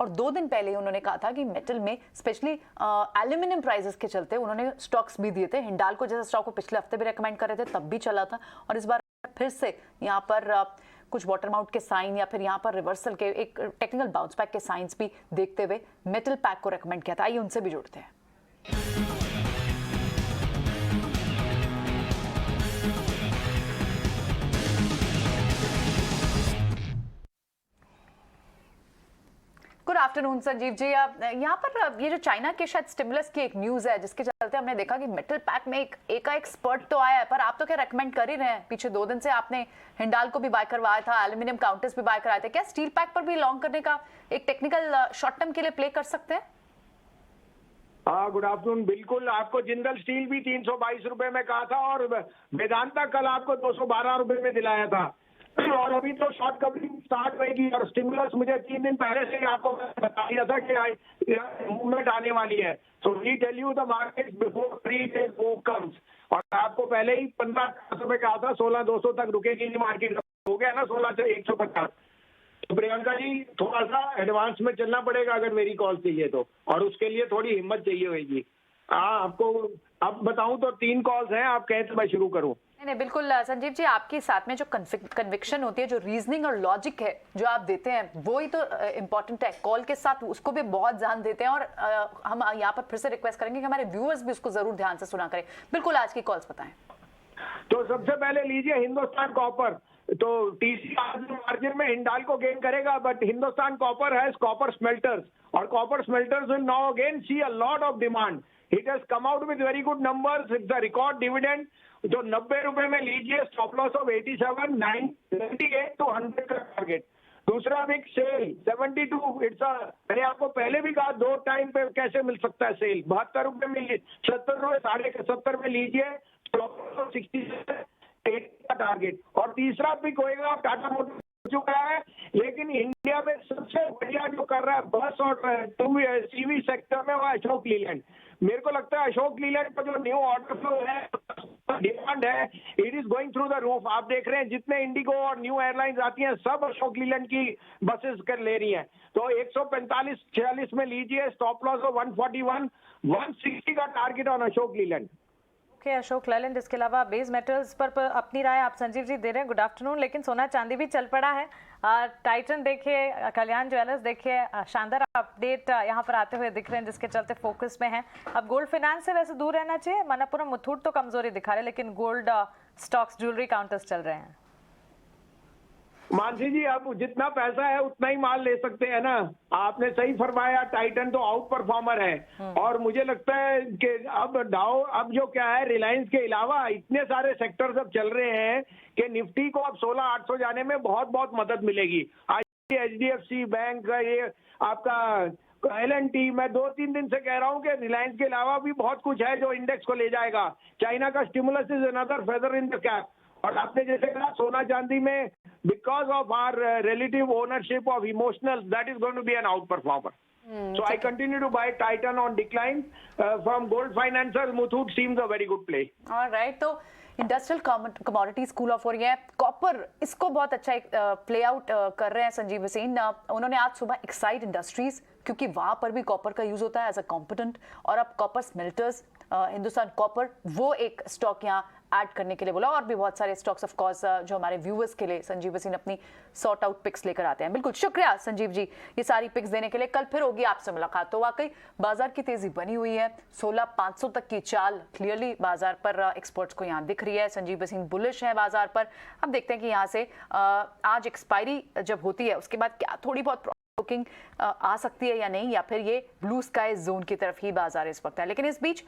और 2 दिन पहले उन्होंने कहा था कि मेटल में स्पेशली एल्यूमिनियम प्राइसेस के चलते उन्होंने स्टॉक्स भी दिए थे। हिंडाल्को जैसा स्टॉक को पिछले हफ्ते भी रेकमेंड कर रहे थे, तब भी चला था, और इस बार फिर से यहाँ पर कुछ बॉटम आउट के साइन या फिर यहाँ पर रिवर्सल के एक टेक्निकल बाउंस बैक के साइंस भी देखते हुए मेटल पैक को रेकमेंड किया था। आइए उनसे भी जुड़ते हैं। Good afternoon Sanjeev ji. यहाँ पर ये जो चाइना के शायद स्टिमुलस की एक न्यूज है जिसके चलते हमने देखा कि मेटल पैक में एक स्पर्ट तो आया है, पर आप तो क्या रेकमेंड कर ही रहे हैं। पीछे 2 दिन से आपने हिंडाल्को भी बाय करवाया था, एल्यूमिनियम काउंटर्स भी बाय कराए थे। क्या स्टील पैक पर भी लॉन्ग करने का एक टेक्निकल शॉर्ट टर्म के लिए प्ले कर सकते हैं? हाँ, गुड आफ्टरनून। बिल्कुल, आपको जिंदल स्टील भी 322 रुपए में कहा था और वेदांता कल आपको 212 रुपए में दिलाया था, और अभी तो शॉर्ट कवरिंग स्टार्ट होगी। और स्टिमुलस मुझे 3 दिन पहले से ही आपको बता दिया था कि मूवमेंट आने वाली है। So we tell you the market before 3 days move comes, और आपको पहले ही 15 रुपए कहा था 16,200 तक रुकेगी मार्केट। हो गया ना 16 से 150। तो प्रियंका जी, थोड़ा सा एडवांस में चलना पड़ेगा अगर मेरी कॉल चाहिए तो, और उसके लिए थोड़ी हिम्मत चाहिए होगी। हाँ, आपको अब बताऊं तो 3 कॉल्स हैं, आप कहें तो मैं शुरू करूं? नहीं, बिल्कुल संजीव जी, आपके साथ में जो कन्विक्शन होती है, जो रीजनिंग और लॉजिक है जो आप देते हैं, वो ही तो इम्पोर्टेंट है। कॉल के साथ उसको भी बहुत ध्यान देते हैं, और हम यहाँ पर फिर से रिक्वेस्ट करेंगे कि हमारे व्यूअर्स भी उसको जरूर ध्यान से सुना करें। बिल्कुल, आज की कॉल्स बताएं। तो सबसे पहले लीजिए हिंदुस्तान कॉपर। तो टीसी मार्जिन में हिंडाल्को गेन करेगा, but Hindustan copper has copper smelters, और copper smelters will now again see a lot of demand. It has come out with very good numbers, it's a record dividend. तो 90 रुपए में लीजिए, stop loss of 87, 98 to 100 का target. दूसरा big sale 72, it's a, मैंने आपको पहले भी कहा 2 टाइम पे कैसे मिल सकता है सेल। 72 रुपए में 70 रुपए, 70.5 में लीजिए, स्टॉप लॉस ऑफ 68 का टारगेट। और तीसरा पिक होएगा टाटा मोटर्स, चुका है, लेकिन इंडिया में सबसे बढ़िया जो कर रहा है बस और सीवी सेक्टर में, वो अशोक लीलैंड। मेरे को लगता है अशोक लीलैंड का जो न्यू ऑर्डर फ्लो है, डिमांड है, it is going through the roof. आप देख रहे हैं जितने इंडिगो और न्यू एयरलाइंस आती हैं, सब अशोक लीलैंड की बसेस कर ले रही हैं। तो 145-46 में लीजिए, स्टॉप लॉस ऑफ 141, 160 का target on Ashok Leyland. Okay, Ashok Leyland. इसके अलावा बेस मेटल्स पर अपनी राय आप संजीव जी दे रहे हैं। Good afternoon. लेकिन सोना चांदी भी चल पड़ा है। टाइटन देखिए, कल्याण ज्वेलर्स देखिए, शानदार अपडेट यहाँ पर आते हुए दिख रहे हैं, जिसके चलते फोकस में है। अब गोल्ड फाइनेंस से वैसे दूर रहना चाहिए। मणप्पुरम मुथूट तो कमजोरी दिखा रहे, लेकिन गोल्ड स्टॉक्स, ज्वेलरी काउंटर्स चल रहे हैं। मानसी जी, आप जितना पैसा है उतना ही माल ले सकते हैं ना। आपने सही फरमाया, टाइटन तो आउट परफॉर्मर है, और मुझे लगता है कि अब डाउ, अब जो क्या है, रिलायंस के अलावा इतने सारे सेक्टर्स अब चल रहे हैं कि निफ्टी को अब 16,800 जाने में बहुत बहुत मदद मिलेगी। आज HDFC बैंक का, ये आपका L&T, मैं 2-3 दिन से कह रहा हूं कि रिलायंस के अलावा भी बहुत कुछ है जो इंडेक्स को ले जाएगा। चाइना का stimulus is another feather in the cap. और आपने जैसे कहा सोना चांदी में, because of our relative ownership of emotional, that is going to be an outperformer. So I continue to buy Titan on decline. From gold financial, Muthoot seems a very good play. All right, तो industrial commodities cool off हो रही है। Copper, इसको बहुत अच्छा play out कर रहे हैं संजीव हुसैन। उन्होंने आज सुबह एक्साइड इंडस्ट्रीज, क्योंकि वहां पर भी कॉपर का यूज होता है एज अ कॉम्पोनेंट, और अब कॉपर स्मेल्टर्स, हिंदुस्तान कॉपर, वो एक स्टॉक यहाँ ऐड करने के लिए बोला। और भी बहुत सारे स्टॉक्स ऑफ कोर्स जो हमारे व्यूअर्स के लिए संजीव हुसैन अपनी सॉर्ट आउट पिक्स लेकर आते हैं। बिल्कुल शुक्रिया संजीव जी ये सारी पिक्स देने के लिए। कल फिर होगी आपसे मुलाकात। तो वाकई बाजार की तेजी बनी हुई है, 16,500 तक की चाल क्लियरली बाजार पर एक्सपर्ट्स को यहाँ दिख रही है। संजीव हुसैन बुलिश है बाजार पर। अब देखते हैं कि यहाँ से आज एक्सपायरी जब होती है उसके बाद क्या थोड़ी बहुत बुकिंग आ सकती है या नहीं, या फिर ये ब्लू स्काई जोन की तरफ ही बाजार इस वक्त है। लेकिन इस बीच